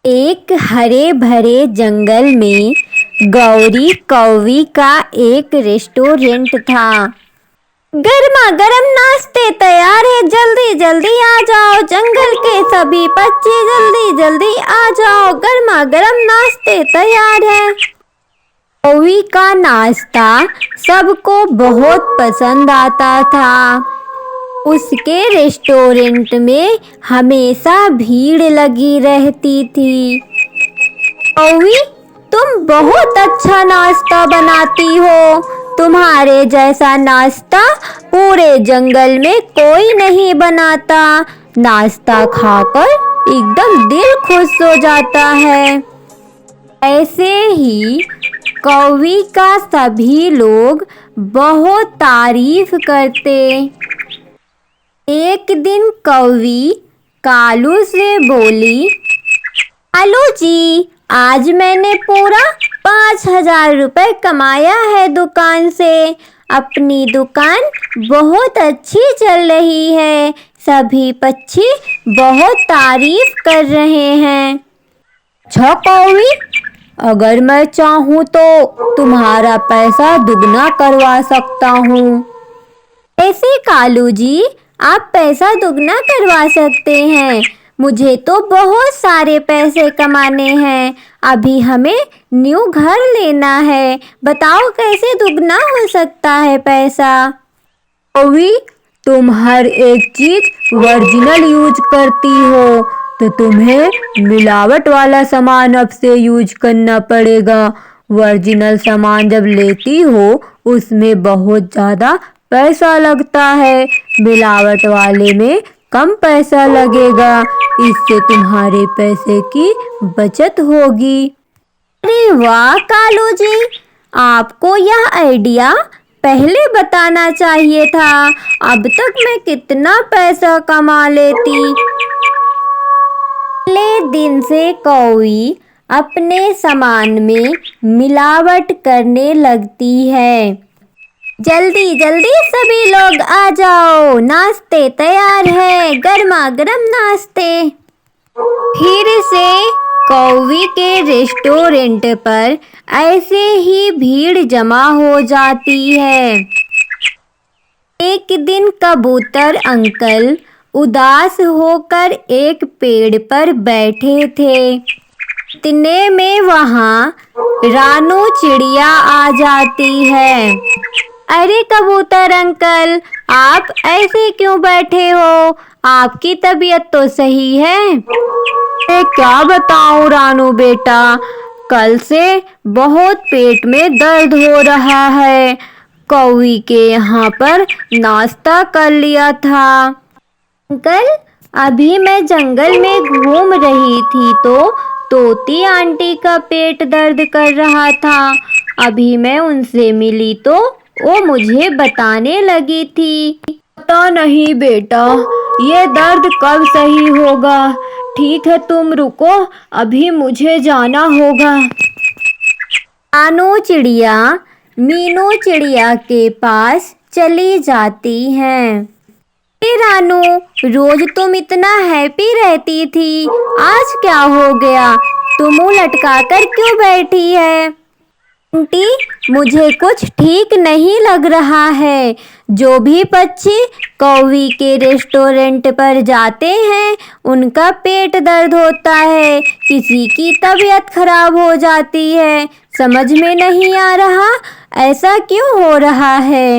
एक हरे भरे जंगल में गौरी कौवी का एक रेस्टोरेंट था। गर्मा गर्म नाश्ते तैयार है, जल्दी जल्दी आ जाओ। जंगल के सभी बच्चे जल्दी जल्दी आ जाओ, गर्मा गर्म नाश्ते तैयार है। कौवी का नाश्ता सबको बहुत पसंद आता था। उसके रेस्टोरेंट में हमेशा भीड़ लगी रहती थी। कौवी, तुम बहुत अच्छा नाश्ता बनाती हो। तुम्हारे जैसा नाश्ता पूरे जंगल में कोई नहीं बनाता। नाश्ता खाकर एकदम दिल खुश हो जाता है। ऐसे ही कौवी का सभी लोग बहुत तारीफ करते। एक दिन कौवी कालू से बोली, कालू जी, आज मैंने पूरा 5,000 रुपए कमाया है दुकान से। अपनी दुकान बहुत अच्छी चल रही है। सभी पक्षी बहुत तारीफ कर रहे हैं। अच्छा कौवी, अगर मैं चाहूँ तो तुम्हारा पैसा दुगना करवा सकता हूँ। ऐसे कालू जी, आप पैसा दुगना करवा सकते हैं। मुझे तो बहुत सारे पैसे कमाने हैं। अभी हमें न्यू घर लेना है। बताओ कैसे दुगना हो सकता है पैसा। कौवी, तुम हर एक चीज ओरिजिनल यूज करती हो, तो तुम्हें मिलावट वाला सामान अब से यूज करना पड़ेगा। ओरिजिनल सामान जब लेती हो उसमें बहुत ज़्यादा पैसा लगता है, मिलावट वाले में कम पैसा लगेगा। इससे तुम्हारे पैसे की बचत होगी। अरे वाह कालू जी, आपको यह आइडिया पहले बताना चाहिए था। अब तक मैं कितना पैसा कमा लेती। अगले दिन से कौवी अपने सामान में मिलावट करने लगती है। जल्दी जल्दी सभी लोग आ जाओ, नाश्ते तैयार है, गर्मा गर्म नाश्ते। फिर से कौवी के रेस्टोरेंट पर ऐसे ही भीड़ जमा हो जाती है। एक दिन कबूतर अंकल उदास होकर एक पेड़ पर बैठे थे। इतने में वहाँ रानू चिड़िया आ जाती है। अरे कबूतर अंकल, आप ऐसे क्यों बैठे हो? आपकी तबीयत तो सही है। मैं क्या बताऊं रानू बेटा, कल से बहुत पेट में दर्द हो रहा है। कौवी के यहाँ पर नाश्ता कर लिया था। अंकल, अभी मैं जंगल में घूम रही थी तो तोती आंटी का पेट दर्द कर रहा था। अभी मैं उनसे मिली तो वो मुझे बताने लगी थी। पता नहीं बेटा, ये दर्द कब सही होगा। ठीक है, तुम रुको, अभी मुझे जाना होगा। रानू चिड़िया मीनू चिड़िया के पास चली जाती हैं। रानू, रोज तुम इतना हैप्पी रहती थी, आज क्या हो गया? तुम मुंह लटका कर क्यों बैठी है? आंटी, मुझे कुछ ठीक नहीं लग रहा है। जो भी पक्षी कौवी के रेस्टोरेंट पर जाते हैं उनका पेट दर्द होता है, किसी की तबीयत खराब हो जाती है। समझ में नहीं आ रहा ऐसा क्यों हो रहा है।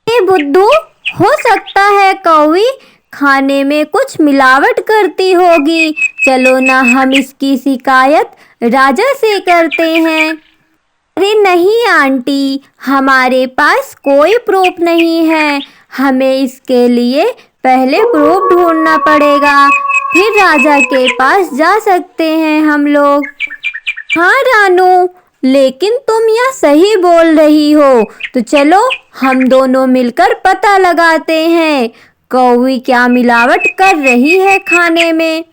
ये बुद्धू, हो सकता है कौवी खाने में कुछ मिलावट करती होगी। चलो ना हम इसकी शिकायत राजा से करते हैं। अरे नहीं आंटी, हमारे पास कोई प्रूफ नहीं है। हमें इसके लिए पहले प्रूफ ढूंढना पड़ेगा, फिर राजा के पास जा सकते हैं हम लोग। हाँ रानू, लेकिन तुम यह सही बोल रही हो। तो चलो हम दोनों मिलकर पता लगाते हैं कौवी क्या मिलावट कर रही है खाने में।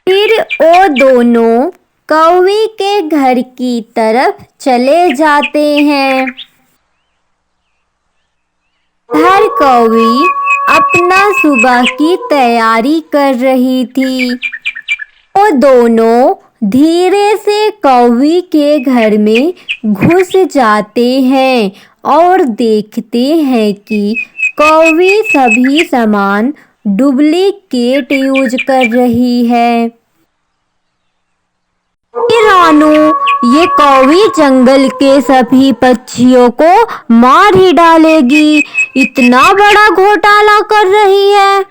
फिर वो दोनों कौवी के घर की तरफ चले जाते हैं। हर कौवी अपना सुबह की तैयारी कर रही थी। वो दोनों धीरे से कौवी के घर में घुस जाते हैं और देखते हैं कि कौवी सभी सामान डुप्लीकेट यूज कर रही है। रानू, ये कौवी जंगल के सभी पक्षियों को मार ही डालेगी, इतना बड़ा घोटाला कर रही है।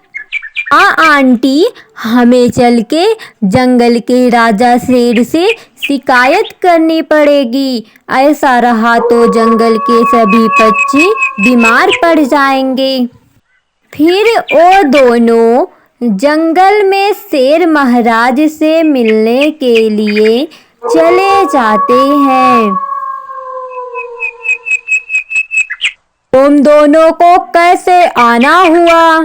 आंटी, हमें चल के जंगल के राजा शेर से शिकायत करनी पड़ेगी, ऐसा रहा तो जंगल के सभी पक्षी बीमार पड़ जाएंगे। फिर वो दोनों जंगल में शेर महाराज से मिलने के लिए चले जाते हैं। तुम दोनों को कैसे आना हुआ?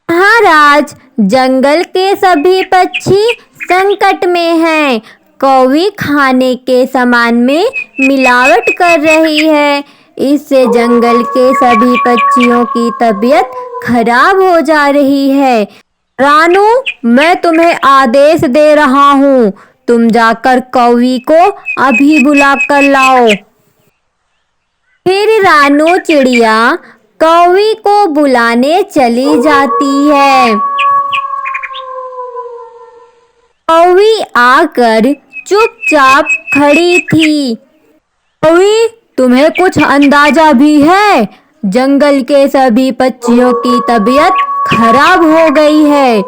महाराज, जंगल के सभी पक्षी संकट में हैं। कौवी खाने के सामान में मिलावट कर रही है, इससे जंगल के सभी पक्षियों की तबीयत खराब हो जा रही है। रानू, मैं तुम्हें आदेश दे रहा हूँ, तुम जाकर कौवी को अभी बुला कर लाओ। फिर रानू चिड़िया कौवी को बुलाने चली जाती है। कौवी आकर चुपचाप खड़ी थी। कौवी, तुम्हें कुछ अंदाजा भी है? जंगल के सभी पक्षियों की तबीयत खराब हो गई है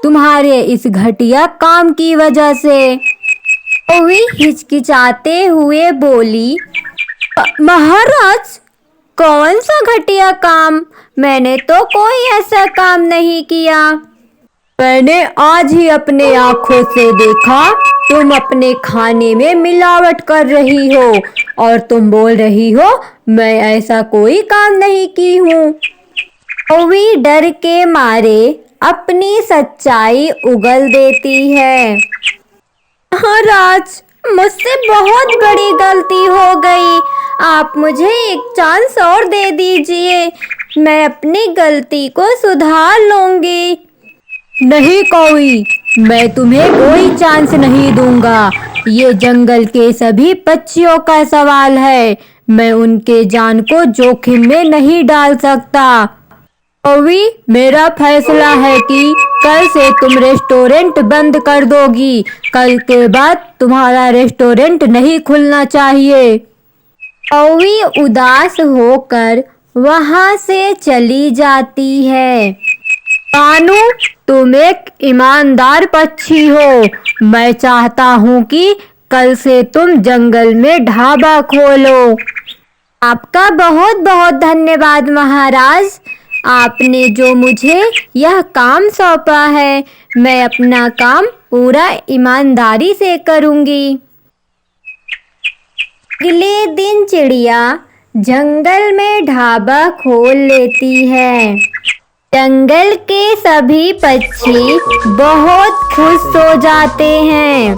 तुम्हारे इस घटिया काम की वजह से। कौवी हिचकिचाते हुए बोली, महाराज, कौन सा घटिया काम? मैंने तो कोई ऐसा काम नहीं किया। मैंने आज ही अपने आँखों से देखा, तुम अपने खाने में मिलावट कर रही हो और तुम बोल रही हो मैं ऐसा कोई काम नहीं की हूँ। कौवी डर के मारे अपनी सच्चाई उगल देती है। महाराज, मुझसे बहुत बड़ी गलती हो गई, आप मुझे एक चांस और दे दीजिए, मैं अपनी गलती को सुधार लूंगी। नहीं कौवी, मैं तुम्हें कोई चांस नहीं दूंगा, ये जंगल के सभी पक्षियों का सवाल है, मैं उनके जान को जोखिम में नहीं डाल सकता। कौवी, मेरा फैसला है कि कल से तुम रेस्टोरेंट बंद कर दोगी, कल के बाद तुम्हारा रेस्टोरेंट नहीं खुलना चाहिए। कौवी उदास होकर वहां से चली जाती है। रानू, तुम एक ईमानदार पक्षी हो, मैं चाहता हूँ कि कल से तुम जंगल में ढाबा खोलो। आपका बहुत बहुत धन्यवाद महाराज, आपने जो मुझे यह काम सौंपा है, मैं अपना काम पूरा ईमानदारी से करूँगी। अगले दिन चिड़िया जंगल में ढाबा खोल लेती है। जंगल के सभी पक्षी बहुत खुश हो जाते हैं।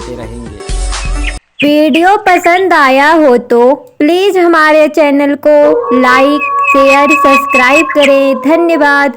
वीडियो पसंद आया हो तो प्लीज़ हमारे चैनल को लाइक, शेयर, सब्सक्राइब करें। धन्यवाद।